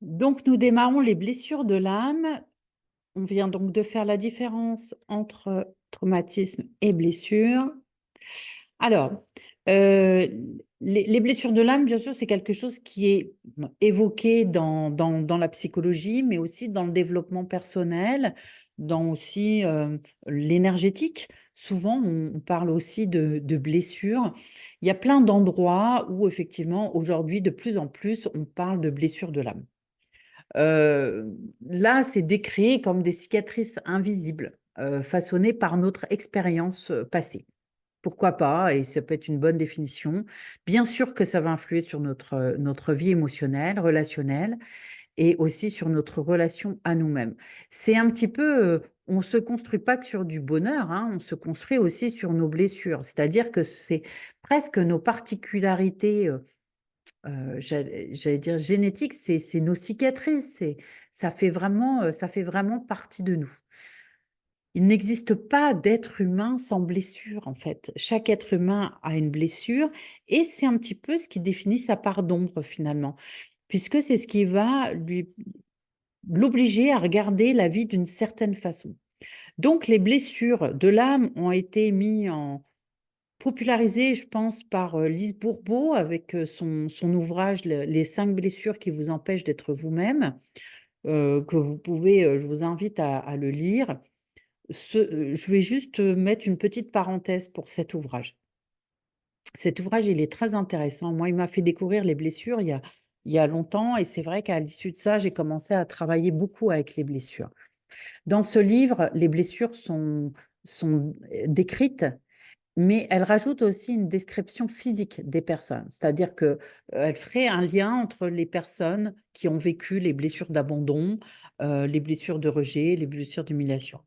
Donc, nous démarrons les blessures de l'âme. On vient donc de faire la différence entre traumatisme et blessure. Alors, les blessures de l'âme, bien sûr, c'est quelque chose qui est évoqué dans la psychologie, mais aussi dans le développement personnel, dans aussi l'énergétique. Souvent, on parle aussi de blessures. Il y a plein d'endroits où, effectivement, aujourd'hui, de plus en plus, on parle de blessures de l'âme. Là, c'est décrit comme des cicatrices invisibles, façonnées par notre expérience passée. Pourquoi pas? Et ça peut être une bonne définition. Bien sûr que ça va influer sur notre vie émotionnelle, relationnelle et aussi sur notre relation à nous-mêmes. C'est un petit peu, on ne se construit pas que sur du bonheur, hein, on se construit aussi sur nos blessures. C'est-à-dire que c'est presque nos particularités, j'allais dire génétiques, c'est nos cicatrices, ça fait vraiment partie de nous. Il n'existe pas d'être humain sans blessure, en fait. Chaque être humain a une blessure et c'est un petit peu ce qui définit sa part d'ombre finalement, puisque c'est ce qui va l'obliger à regarder la vie d'une certaine façon. Donc les blessures de l'âme ont été popularisées, je pense, par Lise Bourbeau avec son ouvrage Les 5 blessures qui vous empêchent d'être vous-même, que vous pouvez, je vous invite à le lire. Je vais juste mettre une petite parenthèse pour cet ouvrage. Cet ouvrage, il est très intéressant. Moi, il m'a fait découvrir les blessures il y a longtemps et c'est vrai qu'à l'issue de ça, j'ai commencé à travailler beaucoup avec les blessures. Dans ce livre, les blessures sont décrites, mais elle rajoute aussi une description physique des personnes. C'est-à-dire que, elle ferait un lien entre les personnes qui ont vécu les blessures d'abandon, les blessures de rejet, les blessures d'humiliation.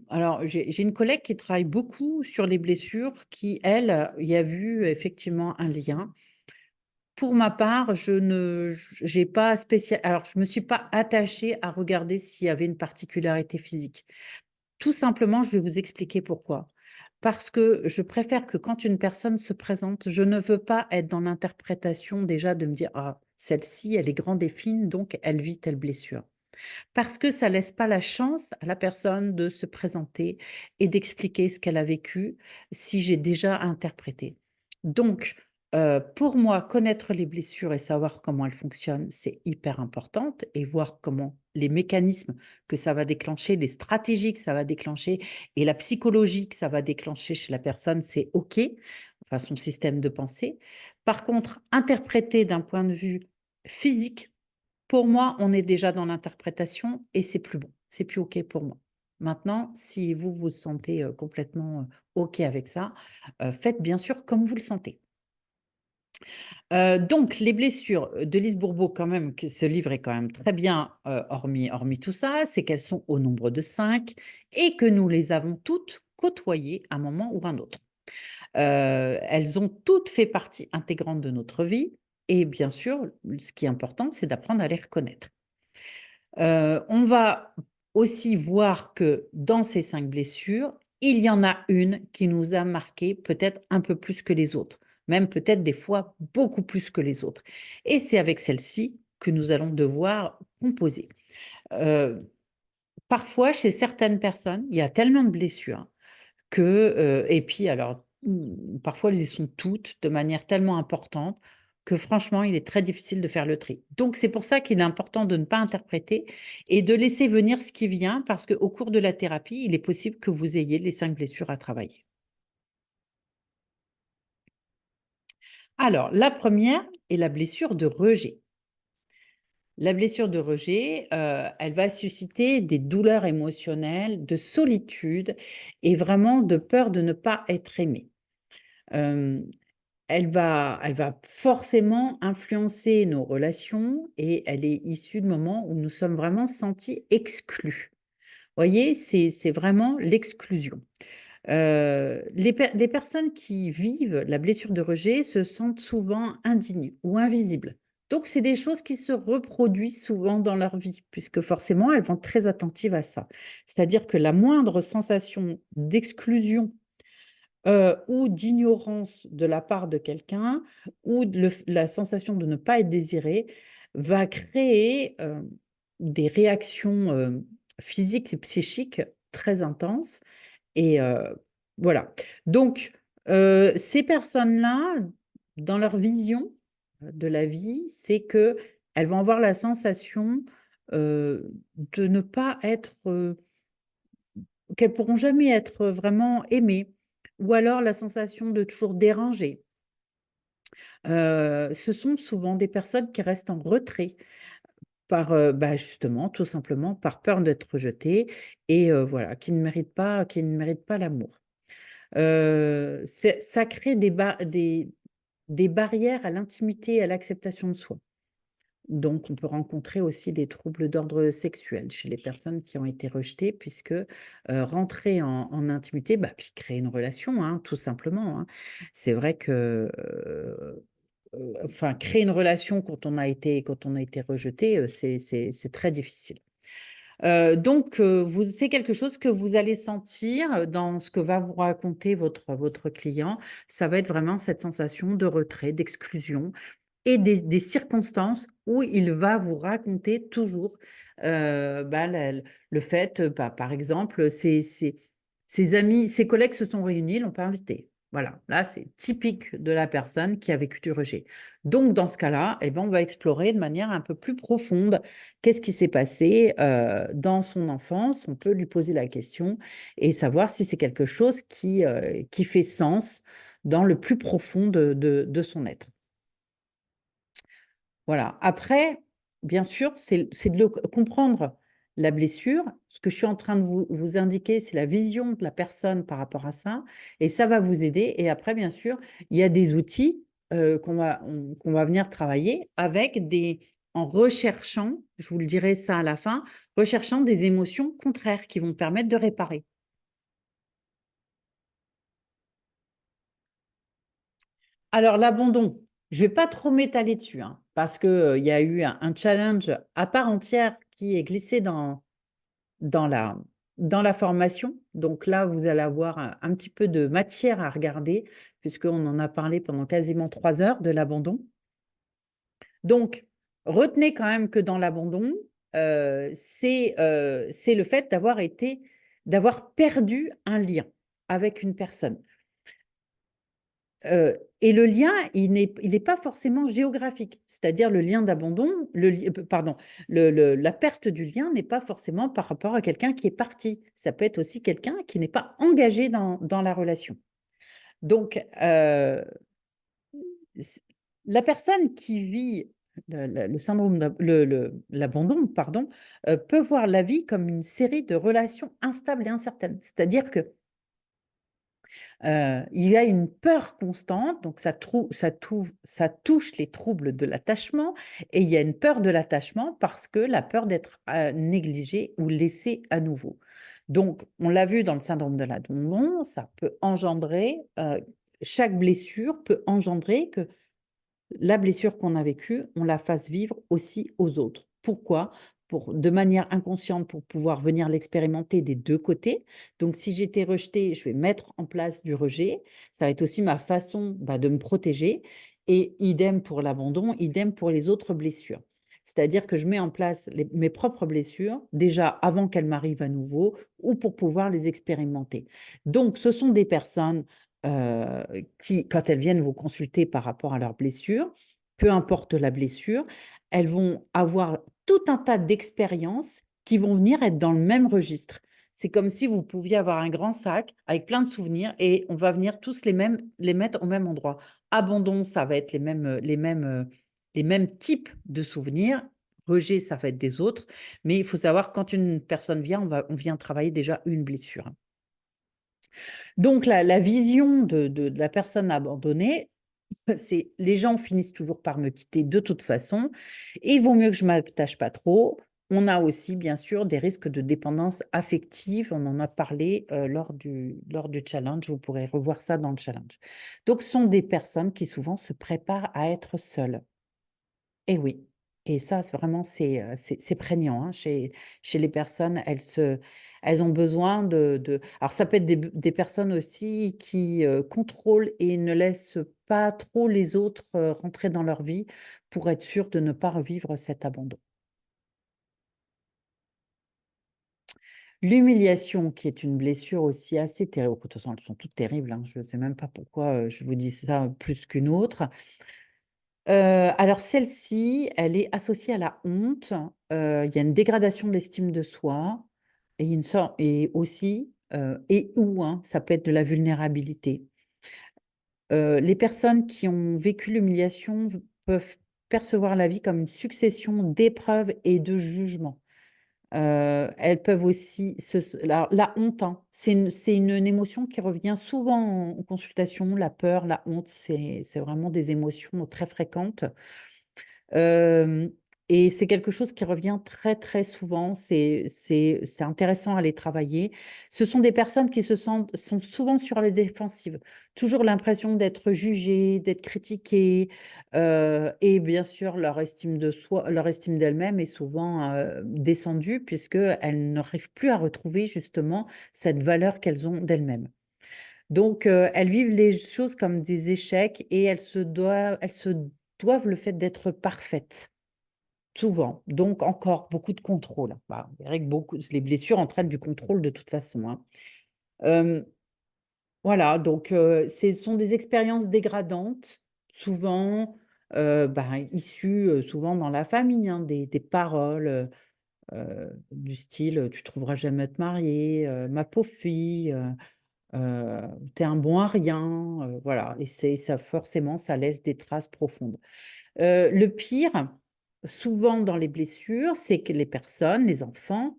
Alors, j'ai une collègue qui travaille beaucoup sur les blessures qui, elle, y a vu effectivement un lien. Pour ma part, j'ai pas spécial alors je me suis pas attachée à regarder s'il y avait une particularité physique. Tout simplement, je vais vous expliquer pourquoi. Parce que je préfère que quand une personne se présente, je ne veux pas être dans l'interprétation déjà de me dire: «Ah, celle-ci, elle est grande et fine, donc elle vit telle blessure». Parce que ça laisse pas la chance à la personne de se présenter et d'expliquer ce qu'elle a vécu, si j'ai déjà interprété. Donc, pour moi, connaître les blessures et savoir comment elles fonctionnent, c'est hyper important et voir comment les mécanismes que ça va déclencher, les stratégies que ça va déclencher et la psychologie que ça va déclencher chez la personne, c'est OK, enfin son système de pensée. Par contre, interpréter d'un point de vue physique, pour moi, on est déjà dans l'interprétation et c'est plus bon, c'est plus OK pour moi. Maintenant, si vous vous sentez, complètement, OK avec ça, faites bien sûr comme vous le sentez. Donc les blessures, de Lise Bourbeau quand même, que ce livre est quand même très bien, hormis tout ça, c'est qu'elles sont au nombre de 5 et que nous les avons toutes côtoyées à un moment ou un autre. Elles ont toutes fait partie intégrante de notre vie et bien sûr, ce qui est important, c'est d'apprendre à les reconnaître. On va aussi voir que dans ces 5 blessures, il y en a une qui nous a marqué peut-être un peu plus que les autres, même peut-être des fois beaucoup plus que les autres et c'est avec celle-ci que nous allons devoir composer. Heu, Parfois chez certaines personnes, il y a tellement de blessures que, et puis alors, parfois elles y sont toutes de manière tellement importante que franchement, il est très difficile de faire le tri. Donc c'est pour ça qu'il est important de ne pas interpréter et de laisser venir ce qui vient parce qu'au cours de la thérapie, il est possible que vous ayez les 5 blessures à travailler. Alors la première est la blessure de rejet. La blessure de rejet, elle va susciter des douleurs émotionnelles, de solitude et vraiment de peur de ne pas être aimé. Hem Elle va forcément influencer nos relations et elle est issue de moments où nous sommes vraiment sentis exclus. Voyez, c'est vraiment l'exclusion. Les personnes qui vivent la blessure de rejet se sentent souvent indignes ou invisibles. Donc c'est des choses qui se reproduisent souvent dans leur vie, puisque forcément elles vont être très attentives à ça. C'est-à-dire que la moindre sensation d'exclusion ou d'ignorance de la part de quelqu'un, ou la sensation de ne pas être désiré, va créer des réactions physiques et psychiques très intenses. Et voilà. Donc, ces personnes-là, dans leur vision de la vie, c'est que elles vont avoir la sensation de ne pas être, qu'elles pourront jamais être vraiment aimées, ou alors la sensation de toujours déranger. Ce sont souvent des personnes qui restent en retrait par, bah, justement, tout simplement par peur d'être rejetées, et voilà, qui ne méritent pas l'amour. Ça crée des barrières à l'intimité et à l'acceptation de soi. Donc on peut rencontrer aussi des troubles d'ordre sexuel chez les personnes qui ont été rejetées, puisque, rentrer en intimité, bah, puis créer une relation, hein, tout simplement, hein. C'est vrai que, enfin, créer une relation quand on a été rejeté, c'est très difficile. Donc c'est quelque chose que vous allez sentir dans ce que va vous raconter votre client. Ça va être vraiment cette sensation de retrait, d'exclusion, et des circonstances où il va vous raconter toujours, bah, le fait, bah, par exemple, ses amis, ses collègues se sont réunis, ils l'ont pas invité. Voilà, là, c'est typique de la personne qui a vécu du rejet. Donc dans ce cas-là, eh ben, on va explorer de manière un peu plus profonde qu'est-ce qui s'est passé, dans son enfance. On peut lui poser la question et savoir si c'est quelque chose qui fait sens dans le plus profond de son être. Voilà. Après, bien sûr, c'est de comprendre la blessure. Ce que je suis en train de vous indiquer, c'est la vision de la personne par rapport à ça, et ça va vous aider. Et après, bien sûr, il y a des outils qu'on va venir travailler en recherchant, je vous le dirai ça à la fin, recherchant des émotions contraires qui vont permettre de réparer. Alors l'abandon, je vais pas trop m'étaler dessus, hein, parce que, il y a eu un challenge à part entière qui est glissé dans la dans la formation. Donc là, vous allez avoir un petit peu de matière à regarder, puisqu'on en a parlé pendant quasiment 3 heures de l'abandon. Donc, retenez quand même que dans l'abandon, c'est le fait d'avoir perdu un lien avec une personne. Et le lien, il n'est pas forcément géographique. C'est-à-dire le lien d'abandon, pardon, la perte du lien n'est pas forcément par rapport à quelqu'un qui est parti. Ça peut être aussi quelqu'un qui n'est pas engagé dans la relation. Donc, s la personne qui vit le syndrome l'abandon, pardon, peut voir la vie comme une série de relations instables et incertaines. C'est-à-dire que il y a une peur constante, donc ça touche les troubles de l'attachement, et il y a une peur de l'attachement parce que la peur d'être, négligé ou laissé à nouveau. Donc on l'a vu dans le syndrome de l'abandon, ça peut engendrer, chaque blessure peut engendrer que la blessure qu'on a vécue, on la fasse vivre aussi aux autres. Pourquoi? De manière inconsciente, pour pouvoir venir l'expérimenter des 2 côtés. Donc si j'étais rejetée, je vais mettre en place du rejet. Ça va être aussi ma façon, bah, de me protéger, et idem pour l'abandon, idem pour les autres blessures. C'est-à-dire que je mets en place mes propres blessures, déjà avant qu'elles m'arrivent à nouveau, ou pour pouvoir les expérimenter. Donc ce sont des personnes qui, quand elles viennent vous consulter par rapport à leurs blessures, peu importe la blessure, elles vont avoir tout un tas d'expériences qui vont venir être dans le même registre. C'est comme si vous pouviez avoir un grand sac avec plein de souvenirs, et on va venir tous les mettre au même endroit. Abandon, ça va être les mêmes types de souvenirs. Rejet, ça va être des autres. Mais il faut savoir, quand une personne vient, on vient travailler déjà une blessure. Donc la vision de la personne abandonnée, c'est: les gens finissent toujours par me quitter de toute façon, il vaut mieux que je m'attache pas trop. On a aussi bien sûr des risques de dépendance affective, on en a parlé, lors du challenge, vous pourrez revoir ça dans le challenge. Donc ce sont des personnes qui souvent se préparent à être seules. Et oui. Et ça, c'est vraiment, c'est prégnant, hein, chez les personnes. Elles ont besoin alors, ça peut être des personnes aussi qui contrôlent et ne laissent pas trop les autres rentrer dans leur vie pour être sûr de ne pas revivre cet abandon. L'humiliation, qui est une blessure aussi assez terrible. De toute façon, elles sont toutes terribles, hein, je ne sais même pas pourquoi je vous dis ça plus qu'une autre. Alors celle-ci, elle est associée à la honte. Il y a une dégradation de l'estime de soi et aussi, hein, ça peut être de la vulnérabilité. Les personnes qui ont vécu l'humiliation peuvent percevoir la vie comme une succession d'épreuves et de jugements. Elles peuvent aussi la honte, hein, c'est une émotion qui revient souvent en consultation. La peur, la honte, c'est vraiment des émotions très fréquentes. Hem Et c'est quelque chose qui revient très, très souvent. C'est intéressant à les travailler. Ce sont des personnes qui sont souvent sur les défensives. Toujours l'impression d'être jugées, d'être critiquées, et bien sûr leur estime d'elles-mêmes est souvent, descendue, puisqu'elles n'arrivent plus à retrouver justement cette valeur qu'elles ont d'elles-mêmes. Donc, elles vivent les choses comme des échecs et elles se doivent le fait d'être parfaites, souvent. Donc encore beaucoup de contrôle. Bah, vous verrez que les blessures entraînent du contrôle de toute façon, hein. Hem, voilà, donc ce sont des expériences dégradantes, souvent, issues, souvent dans la famille, hein, des paroles, du style, «Tu trouveras jamais à te marier», «Ma pauvre fille», «Tu es un bon à rien», voilà, et c'est ça, forcément, ça laisse des traces profondes. Le pire, souvent dans les blessures, c'est que les personnes, les enfants,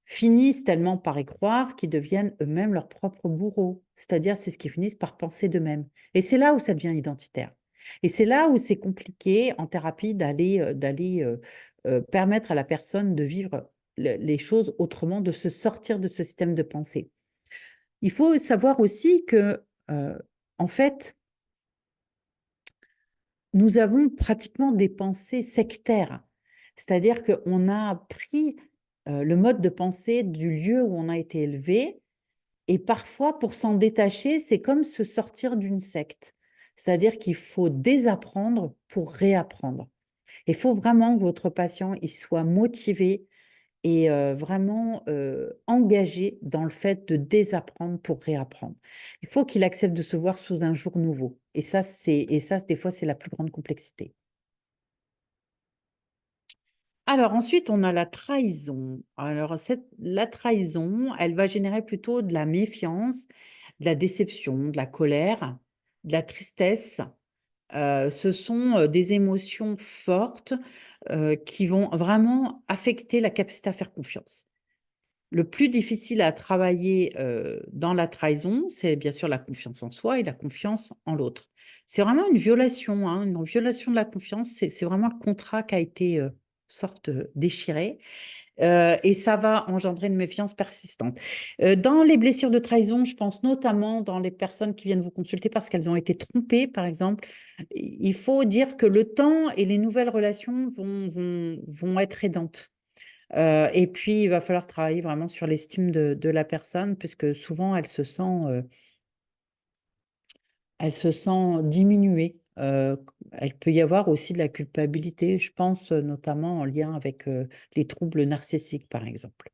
finissent tellement par y croire qu'ils deviennent eux-mêmes leurs propres bourreaux. C'est-à-dire, c'est ce qu'ils finissent par penser d'eux-mêmes. Et c'est là où ça devient identitaire. Et c'est là où c'est compliqué en thérapie d'aller permettre à la personne de vivre les choses autrement, de se sortir de ce système de pensée. Il faut savoir aussi que, en fait, nous avons pratiquement des pensées sectaires. C'est-à-dire qu'on a pris, le mode de pensée du lieu où on a été élevé, et parfois pour s'en détacher, c'est comme se sortir d'une secte. C'est-à-dire qu'il faut désapprendre pour réapprendre. Il faut vraiment que votre patient, il soit motivé et vraiment, engagé dans le fait de désapprendre pour réapprendre. Il faut qu'il accepte de se voir sous un jour nouveau, et ça, des fois, c'est la plus grande complexité. Alors ensuite, on a la trahison. Alors la trahison, elle va générer plutôt de la méfiance, de la déception, de la colère, de la tristesse. Ce sont, des émotions fortes, qui vont vraiment affecter la capacité à faire confiance. Le plus difficile à travailler, dans la trahison, c'est bien sûr la confiance en soi et la confiance en l'autre. C'est vraiment une violation, hein, une violation de la confiance. C'est vraiment le contrat qui a été, sorte, déchiré, et ça va engendrer une méfiance persistante. Dans les blessures de trahison, je pense notamment dans les personnes qui viennent vous consulter parce qu'elles ont été trompées, par exemple. Il faut dire que le temps et les nouvelles relations vont être aidantes. Et puis, il va falloir travailler vraiment sur l'estime de la personne, puisque souvent elle se sent diminuée. Elle peut y avoir aussi de la culpabilité, je pense, notamment en lien avec, les troubles narcissiques, par exemple.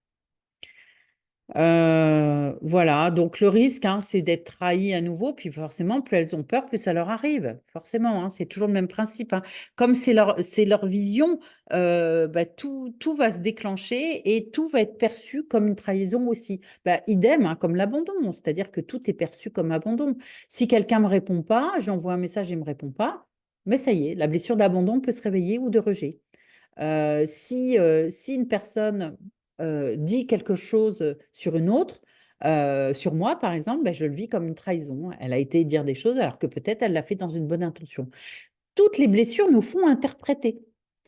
Voilà, donc le risque, hein, c'est d'être trahi à nouveau, puis forcément, plus elles ont peur, plus ça leur arrive. Forcément, hein, c'est toujours le même principe, hein. Comme c'est leur vision, tout va se déclencher et tout va être perçu comme une trahison aussi. Bah, idem, hein, comme l'abandon, c'est-à-dire que tout est perçu comme abandon. Si quelqu'un me répond pas, j'envoie un message et il me répond pas, mais ça y est, la blessure d'abandon peut se réveiller, ou de rejet. Si une personne, dit quelque chose, sur une autre, sur moi par exemple, je le vis comme une trahison. Elle a été dire des choses alors que peut-être elle l'a fait dans une bonne intention. Toutes les blessures nous font interpréter.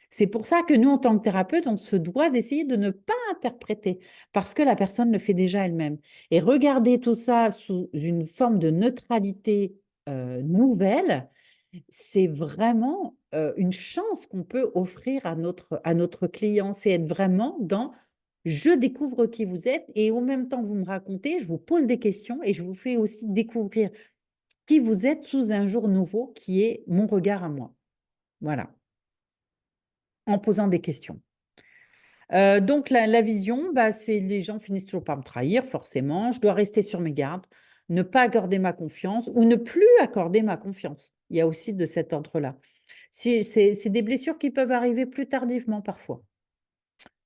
C'est pour ça que nous, en tant que thérapeute, on se doit d'essayer de ne pas interpréter, parce que la personne le fait déjà elle-même. Et regarder tout ça sous une forme de neutralité, nouvelle, c'est vraiment, une chance qu'on peut offrir à notre client. C'est être vraiment dans: «Je découvre qui vous êtes et en même temps vous me racontez, je vous pose des questions et je vous fais aussi découvrir qui vous êtes sous un jour nouveau qui est mon regard à moi». Voilà, en posant des questions. Donc la vision, bah, c'est les gens finissent toujours par me trahir forcément. Je dois rester sur mes gardes, ne pas accorder ma confiance ou ne plus accorder ma confiance. Il y a aussi de cet ordre-là. Si c'est des blessures qui peuvent arriver plus tardivement parfois.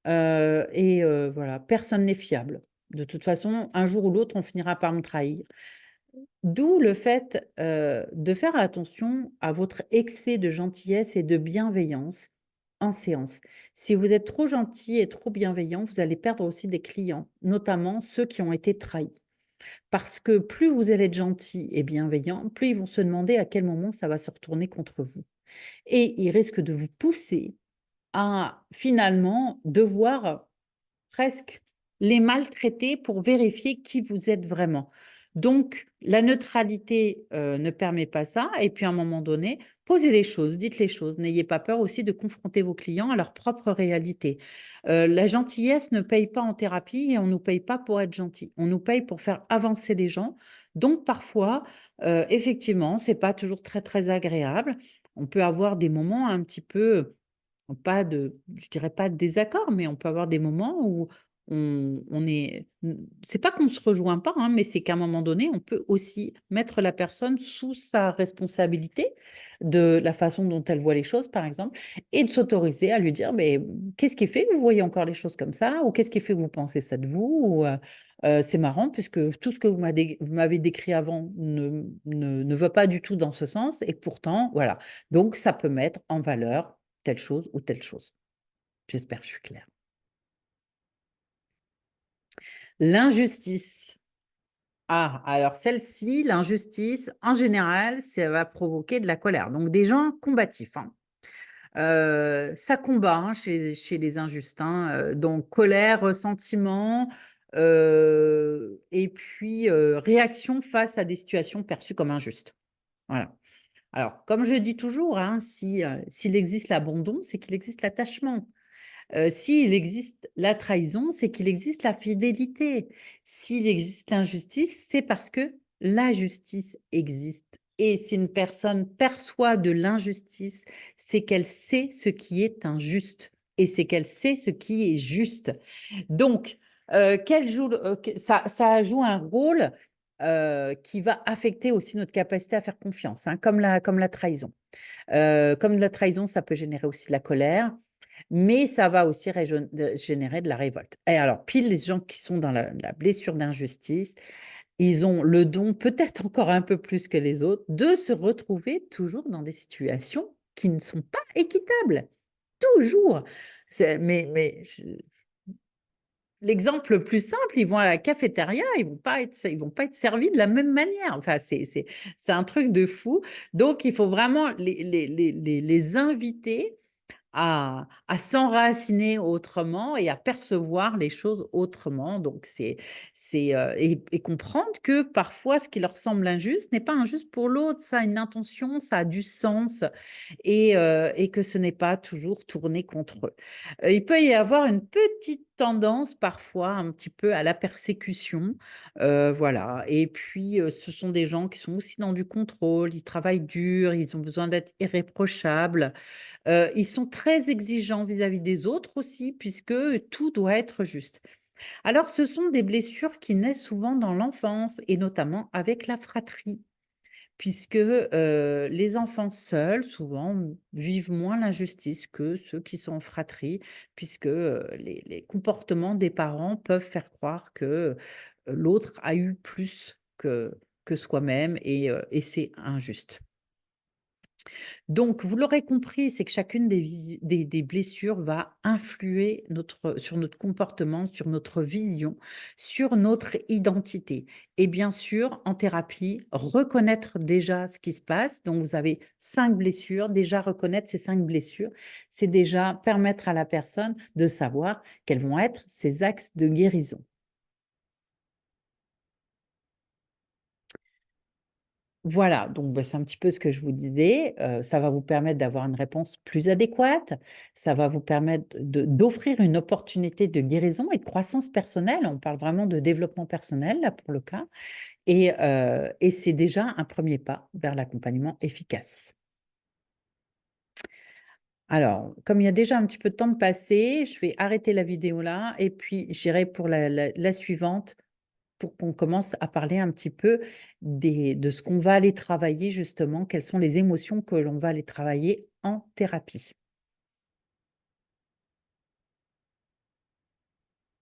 Voilà, personne n'est fiable. De toute façon, un jour ou l'autre, on finira par me trahir. D'où le fait, de faire attention à votre excès de gentillesse et de bienveillance en séance. Si vous êtes trop gentil et trop bienveillant, vous allez perdre aussi des clients, notamment ceux qui ont été trahis. Parce que plus vous allez être gentil et bienveillant, plus ils vont se demander à quel moment ça va se retourner contre vous. Et ils risquent de vous pousser à finalement devoir presque les maltraiter pour vérifier qui vous êtes vraiment. Donc la neutralité, ne permet pas ça et puis à un moment donné, posez les choses, dites les choses. N'ayez pas peur aussi de confronter vos clients à leur propre réalité. La gentillesse ne paye pas en thérapie et on ne nous paye pas pour être gentil. On nous paye pour faire avancer les gens. Donc parfois, effectivement, c'est pas toujours très, très agréable. On peut avoir des moments un petit peu pas de je dirais pas de désaccord, mais on peut avoir des moments où on est c'est pas qu'on se rejoint pas, hein, mais c'est qu'à un moment donné, on peut aussi mettre la personne sous sa responsabilité de la façon dont elle voit les choses, par exemple, et de s'autoriser à lui dire: «Mais qu'est-ce qui fait que vous voyez encore les choses comme ça?» ou «Qu'est-ce qui fait que vous pensez ça de vous?» «C'est marrant puisque tout ce que vous m'avez décrit avant ne va pas du tout dans ce sens et pourtant» voilà. Donc ça peut mettre en valeur telle chose ou telle chose. J'espère que je suis claire. L'injustice. Ah, alors celle-ci, l'injustice, en général, ça va provoquer de la colère. Donc des gens combatifs, hein. Ça combat, hein, chez les injustes, hein, donc colère, ressentiment, et puis, réaction face à des situations perçues comme injustes. Voilà. Alors, comme je dis toujours, hein, s'il existe l'abandon, c'est qu'il existe l'attachement. S'il existe la trahison, c'est qu'il existe la fidélité. S'il existe l'injustice, c'est parce que la justice existe. Et si une personne perçoit de l'injustice, c'est qu'elle sait ce qui est injuste et c'est qu'elle sait ce qui est juste. Donc, ça joue un rôle qui va affecter aussi notre capacité à faire confiance, hein, comme la trahison. Comme la trahison, ça peut générer aussi de la colère, mais ça va aussi générer de la révolte. Et alors, pile les gens qui sont dans la blessure d'injustice, ils ont le don, peut-être encore un peu plus que les autres, de se retrouver toujours dans des situations qui ne sont pas équitables. Toujours. L'exemple le plus simple, ils vont à la cafétéria, ils vont pas être servis de la même manière. Enfin, c'est un truc de fou. Donc il faut vraiment les inviter à s'enraciner autrement et à percevoir les choses autrement. Donc et comprendre que parfois ce qui leur semble injuste n'est pas injuste pour l'autre. Ça a une intention, ça a du sens et que ce n'est pas toujours tourné contre eux. Il peut y avoir une petite tendance parfois un petit peu à la persécution, voilà et puis, ce sont des gens qui sont aussi dans du contrôle, ils travaillent dur, ils ont besoin d'être irréprochables. Ils sont très exigeants vis-à-vis des autres aussi, puisque tout doit être juste. Alors, ce sont des blessures qui naissent souvent dans l'enfance et notamment avec la fratrie, puisque les enfants seuls, souvent, vivent moins l'injustice que ceux qui sont en fratrie, puisque les comportements des parents peuvent faire croire que l'autre a eu plus que soi-même et c'est injuste. Donc, vous l'aurez compris, c'est que chacune des blessures va influer sur notre comportement, sur notre vision, sur notre identité. Et bien sûr, en thérapie, reconnaître déjà ce qui se passe. Donc, vous avez 5 blessures. Déjà, reconnaître ces 5 blessures, c'est déjà permettre à la personne de savoir quels vont être ses axes de guérison. Voilà, donc bah, c'est un petit peu ce que je vous disais, ça va vous permettre d'avoir une réponse plus adéquate, ça va vous permettre d'offrir une opportunité de guérison et de croissance personnelle. On parle vraiment de développement personnel là pour le cas et c'est déjà un premier pas vers l'accompagnement efficace. Alors, comme il y a déjà un petit peu de temps de passé, je vais arrêter la vidéo là et puis j'irai pour la suivante pour qu'on commence à parler un petit peu de ce qu'on va aller travailler justement, quelles sont les émotions que l'on va aller travailler en thérapie.